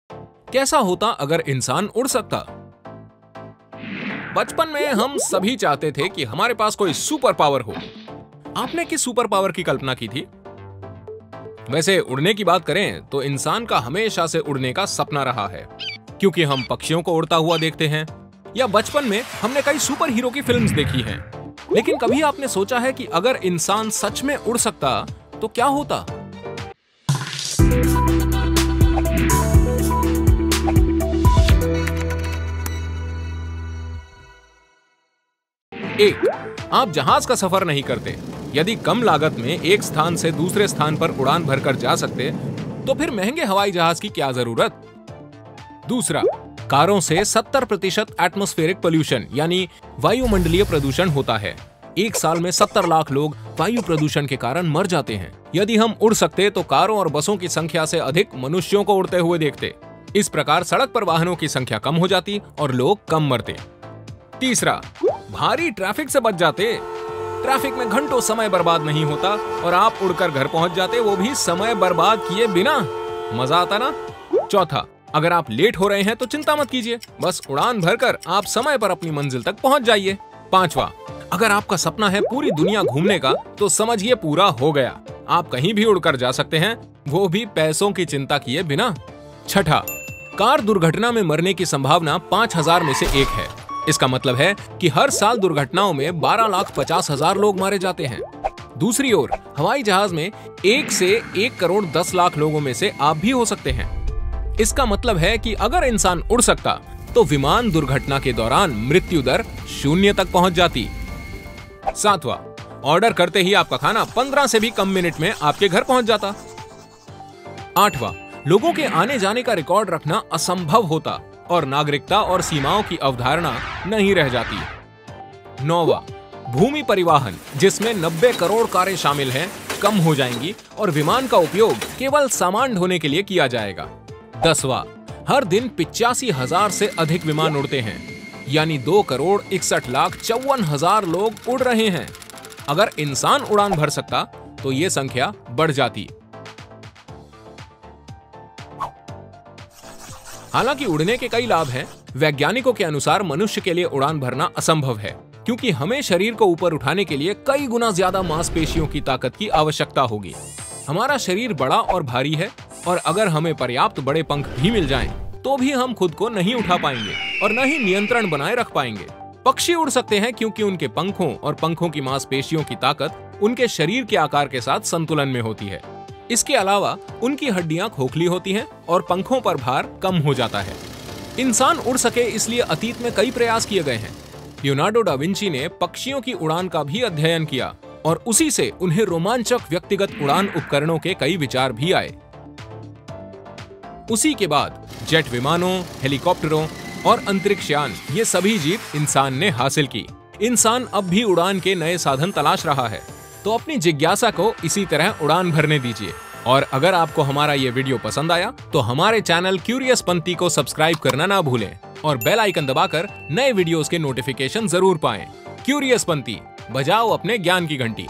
कैसा होता अगर इंसान उड़ सकता? बचपन में हम सभी चाहते थे कि हमारे पास कोई सुपर पावर हो। आपने किस सुपर पावर की कल्पना की थी? वैसे उड़ने की बात करें तो इंसान का हमेशा से उड़ने का सपना रहा है, क्योंकि हम पक्षियों को उड़ता हुआ देखते हैं या बचपन में हमने कई सुपर हीरो की फिल्म्स देखी हैं। लेकिन कभी आपने सोचा है कि अगर इंसान सच में उड़ सकता तो क्या होता? एक, आप जहाज का सफर नहीं करते। यदि कम लागत में एक स्थान से दूसरे स्थान पर उड़ान भरकर जा सकते, तो फिर महंगे हवाई जहाज की क्या जरूरत? दूसरा, कारों से 70% एटमॉस्फेरिक पोल्यूशन यानी वायुमंडलीय प्रदूषण होता है। एक साल में 70 लाख लोग वायु प्रदूषण के कारण मर जाते हैं। यदि हम उड़ सकते तो कारों और बसों की संख्या से अधिक मनुष्यों को उड़ते हुए देखते। इस प्रकार सड़क पर वाहनों की संख्या कम हो जाती और लोग कम मरते। तीसरा, भारी ट्रैफिक से बच जाते। ट्रैफिक में घंटों समय बर्बाद नहीं होता और आप उड़कर घर पहुंच जाते, वो भी समय बर्बाद किए बिना। मजा आता ना? चौथा, अगर आप लेट हो रहे हैं तो चिंता मत कीजिए, बस उड़ान भरकर आप समय पर अपनी मंजिल तक पहुंच जाइए। पांचवा, अगर आपका सपना है पूरी दुनिया घूमने का तो समझिए पूरा हो गया। आप कहीं भी उड़कर जा सकते हैं, वो भी पैसों की चिंता किए बिना। छठा, कार दुर्घटना में मरने की संभावना 5000 में से 1 है। इसका मतलब है कि हर साल दुर्घटनाओं में 12,50,000 लोग मारे जाते हैं। दूसरी ओर हवाई जहाज में 1 से 1 करोड़ 10 लाख लोगों में से आप भी हो सकते हैं। इसका मतलब है कि अगर इंसान उड़ सकता तो विमान दुर्घटना के दौरान मृत्यु दर 0 तक पहुंच जाती। सातवां, ऑर्डर करते ही आपका खाना 15 से भी कम मिनट में आपके घर पहुंच जाता। आठवां, लोगों के आने जाने का रिकॉर्ड रखना असंभव होता और नागरिकता और सीमाओं की अवधारणा नहीं रह जाती। नौवां, भूमि परिवहन जिसमें 90 करोड़ कारें शामिल हैं कम हो जाएंगी और विमान का उपयोग केवल सामान ढोने के लिए किया जाएगा। 10वां, हर दिन 85,000 से अधिक विमान उड़ते हैं, यानी 2,61,54,000 लोग उड़ रहे हैं। अगर इंसान उड़ान भर सकता तो ये संख्या बढ़ जाती। हालांकि उड़ने के कई लाभ हैं, वैज्ञानिकों के अनुसार मनुष्य के लिए उड़ान भरना असंभव है, क्योंकि हमें शरीर को ऊपर उठाने के लिए कई गुना ज्यादा मांसपेशियों की ताकत की आवश्यकता होगी। हमारा शरीर बड़ा और भारी है और अगर हमें पर्याप्त बड़े पंख भी मिल जाएं, तो भी हम खुद को नहीं उठा पाएंगे और न ही नियंत्रण बनाए रख पाएंगे। पक्षी उड़ सकते हैं क्योंकि उनके पंखों और पंखों की मांसपेशियों की ताकत उनके शरीर के आकार के साथ संतुलन में होती है। इसके अलावा उनकी हड्डियां खोखली होती हैं और पंखों पर भार कम हो जाता है। इंसान उड़ सके इसलिए अतीत में कई प्रयास किए गए हैं। लियोनार्डो डा विंची ने पक्षियों की उड़ान का भी अध्ययन किया और उसी से उन्हें रोमांचक व्यक्तिगत उड़ान उपकरणों के कई विचार भी आए। उसी के बाद जेट विमानों, हेलीकॉप्टरों और अंतरिक्ष यान, ये सभी जीत इंसान ने हासिल की। इंसान अब भी उड़ान के नए साधन तलाश रहा है, तो अपनी जिज्ञासा को इसी तरह उड़ान भरने दीजिए। और अगर आपको हमारा ये वीडियो पसंद आया तो हमारे चैनल क्यूरियस पंथी को सब्सक्राइब करना ना भूलें और बेल आइकन दबाकर नए वीडियोस के नोटिफिकेशन जरूर पाएं। क्यूरियस पंथी, बजाओ अपने ज्ञान की घंटी।